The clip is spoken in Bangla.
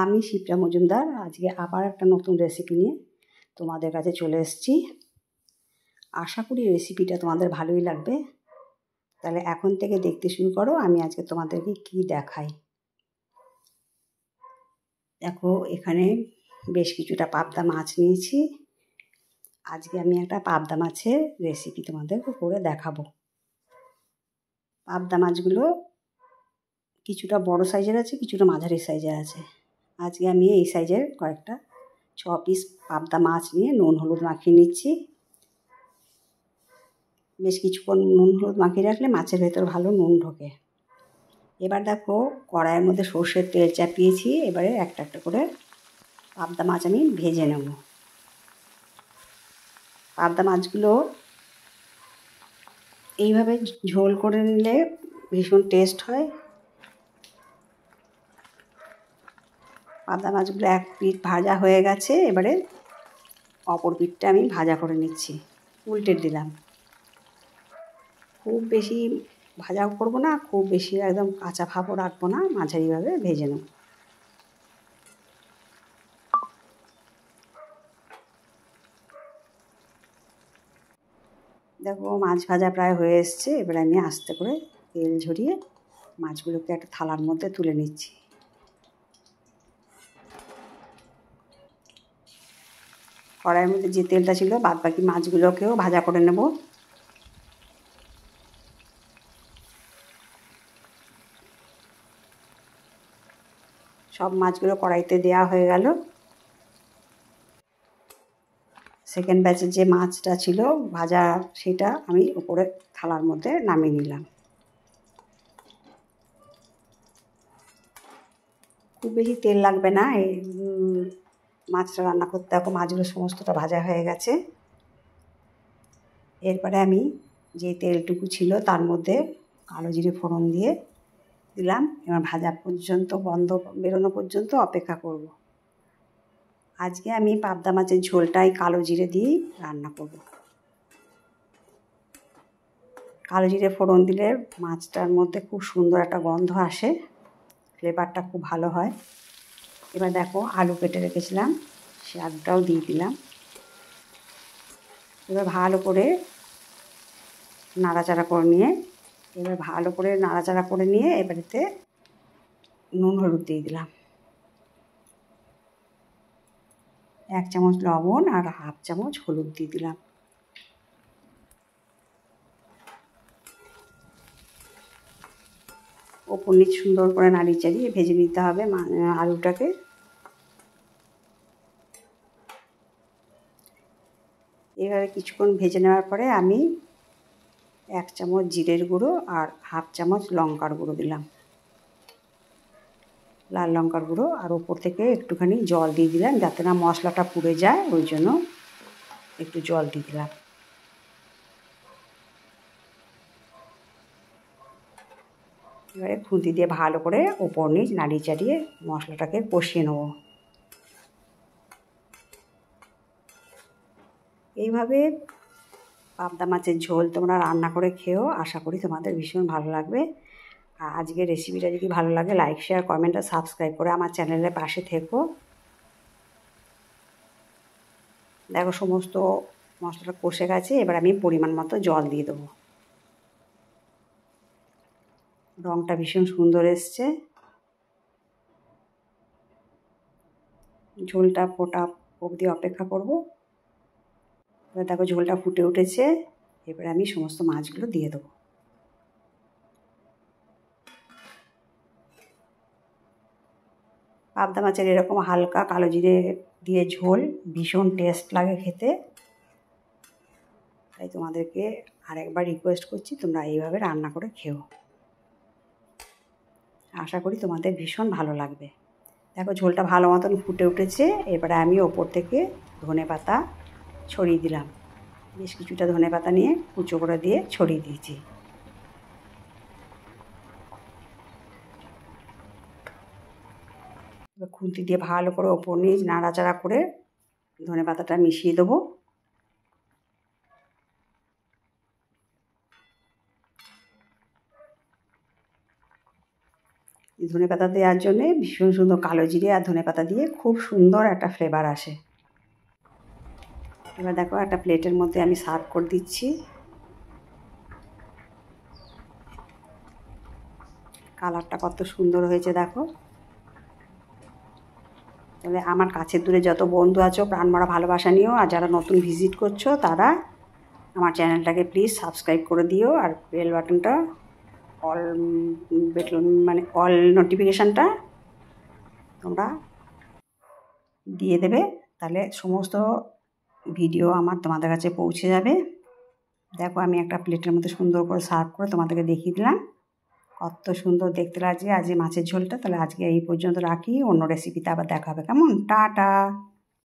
আমি শিপ্রা মজুমদার আজকে আবার একটা নতুন রেসিপি নিয়ে তোমাদের কাছে চলে এসেছি। আশা করি রেসিপিটা তোমাদের ভালোই লাগবে। তাহলে এখন থেকে দেখতে শুরু করো, আমি আজকে তোমাদেরকে কি দেখাই। দেখো, এখানে বেশ কিছুটা পাবদা মাছ নিয়েছি। আজকে আমি একটা পাবদা মাছের রেসিপি তোমাদের করে দেখাবো। পাবদা মাছগুলো কিছুটা বড় সাইজের আছে, কিছুটা মাঝারি সাইজের আছে। আজকে আমি এই সাইজের কয়েকটা 6 পিস পাবদা মাছ নিয়ে নুন হলুদ মাখিয়ে নিচ্ছি। বেশ কিছুক্ষণ নুন হলুদ মাখিয়ে রাখলে মাছের ভেতর ভালো নুন ঢোকে। এবার দেখো, কড়াইয়ের মধ্যে সর্ষের তেল চাপিয়েছি। এবারে একটা একটা করে পাবদা মাছ আমি ভেজে নেব। পাবদা মাছগুলো এইভাবে ঝোল করে নিলে ভীষণ টেস্ট হয়। পাবদা মাছগুলো এক পিঠ ভাজা হয়ে গেছে, এবারে অপর পিঠটা আমি ভাজা করে নিচ্ছি। উল্টে দিলাম। খুব বেশি ভাজাও করবো না, খুব বেশি একদম কাঁচা ভাবও রাখবো না, মাঝারিভাবে ভেজে নেব। দেখো, মাছ ভাজা প্রায় হয়ে এসছে। এবারে আমি আস্তে করে তেল ঝরিয়ে মাছগুলোকে একটা থালার মধ্যে তুলে নিচ্ছি। কড়াইয়ের মধ্যে যে তেলটা ছিল বাদ বাকি মাছগুলোকেও ভাজা করে নেব। সব মাছগুলো কড়াইতে দেওয়া হয়ে গেল। সেকেন্ড ব্যাচের যে মাছটা ছিল ভাজা, সেটা আমি উপরে থালার মধ্যে নামিয়ে নিলাম। খুব বেশি তেল লাগবে না এই মাছটা রান্না করতে। দেখো, মাছগুলো সমস্তটা ভাজা হয়ে গেছে। এরপরে আমি যে তেলটুকু ছিল তার মধ্যে কালো জিরে ফোড়ন দিয়ে দিলাম। এবার ভাজা পর্যন্ত গন্ধ বেরোনো পর্যন্ত অপেক্ষা করব। আজকে আমি পাবদা মাছের ঝোলটাই কালো জিরে দিয়েই রান্না করব। কালো জিরে ফোড়ন দিলে মাছটার মধ্যে খুব সুন্দর একটা গন্ধ আসে, ফ্লেভারটা খুব ভালো হয়। এবার দেখো, আলু কেটে রেখেছিলাম, সে আলুটাও দিয়ে দিলাম। এবার ভালো করে নাড়াচাড়া করে নিয়ে এবারেতে নুন হলুদ দিয়ে দিলাম। 1 চামচ লবণ আর 1/2 চামচ হলুদ দিয়ে দিলাম। ওপর নিচ সুন্দর করে নাড়িয়ে চাড়িয়ে ভেজে নিতে হবে আলুটাকে। এভাবে কিছুক্ষণ ভেজে নেওয়ার পরে আমি 1 চামচ জিরের গুঁড়ো আর 1/2 চামচ লঙ্কার গুঁড়ো দিলাম, লাল লঙ্কার গুঁড়ো। আর ওপর থেকে একটুখানি জল দিয়ে দিলাম, যাতে না মশলাটা পুড়ে যায়, ওই জন্য একটু জল দিয়ে দিলাম। এবারে খুন্তি দিয়ে ভালো করে ওপর নিচ নাড়িয়ে চাড়িয়ে মশলাটাকে কষিয়ে নেব। এইভাবে পাবদা মাছের ঝোল তোমরা রান্না করে খেও, আশা করি তোমাদের ভীষণ ভালো লাগবে। আর আজকের রেসিপিটা যদি ভালো লাগে লাইক শেয়ার কমেন্ট আর সাবস্ক্রাইব করে আমার চ্যানেলের পাশে থেকো। দেখো, সমস্ত মশলাটা কষে গেছে। এবার আমি পরিমাণ মতো জল দিয়ে দেবো। রঙটা ভীষণ সুন্দর এসছে। ঝোলটা ফোটা অবধি অপেক্ষা করব। এবার দেখো, ঝোলটা ফুটে উঠেছে। এবারে আমি সমস্ত মাছগুলো দিয়ে দেবো। পাবদা মাছের এরকম হালকা কালো জিরে দিয়ে ঝোল ভীষণ টেস্ট লাগে খেতে। তাই তোমাদেরকে আরেকবার রিকোয়েস্ট করছি, তোমরা এইভাবে রান্না করে খেও। আশা করি তোমাদের ভীষণ ভালো লাগবে। দেখো, ঝোলটা ভালো মতন ফুটে উঠেছে। এবারে আমি ওপর থেকে ধনেপাতা ছড়িয়ে দিলাম। বেশ কিছুটা ধনেপাতা নিয়ে কুচো করে দিয়ে ছড়িয়ে দিয়েছি। এবার খুন্তি দিয়ে ভালো করে ওপর নিচ নাড়াচাড়া করে ধনেপাতাটা মিশিয়ে দেবো। ধনেপাতা দেওয়ার জন্যে ভীষণ সুন্দর কালো জিরে আর ধনেপাতা দিয়ে খুব সুন্দর একটা ফ্লেভার আসে। এবার দেখো একটা প্লেটের মধ্যে আমি সার্ভ করে দিচ্ছি। কালারটা কত সুন্দর হয়েছে দেখো। তবে আমার কাছের দূরে যত বন্ধু আছো প্রাণভরা ভালোবাসা নিও, আর যারা নতুন ভিজিট করছো তারা আমার চ্যানেলটাকে প্লিজ সাবস্ক্রাইব করে দিও, আর বেল বাটনটা অল অল নোটিফিকেশানটা তোমরা দিয়ে দেবে, তাহলে সমস্ত ভিডিও আমার তোমাদের কাছে পৌঁছে যাবে। দেখো আমি একটা প্লেটের মধ্যে সুন্দর করে সার্ভ করে তোমাদেরকে দেখিয়ে দিলাম। কত সুন্দর দেখতে লাগছে আজ মাছের ঝোলটা। তাহলে আজকে এই পর্যন্ত রাখি, অন্য রেসিপিতে আবার দেখা হবে। কেমন? টাটা।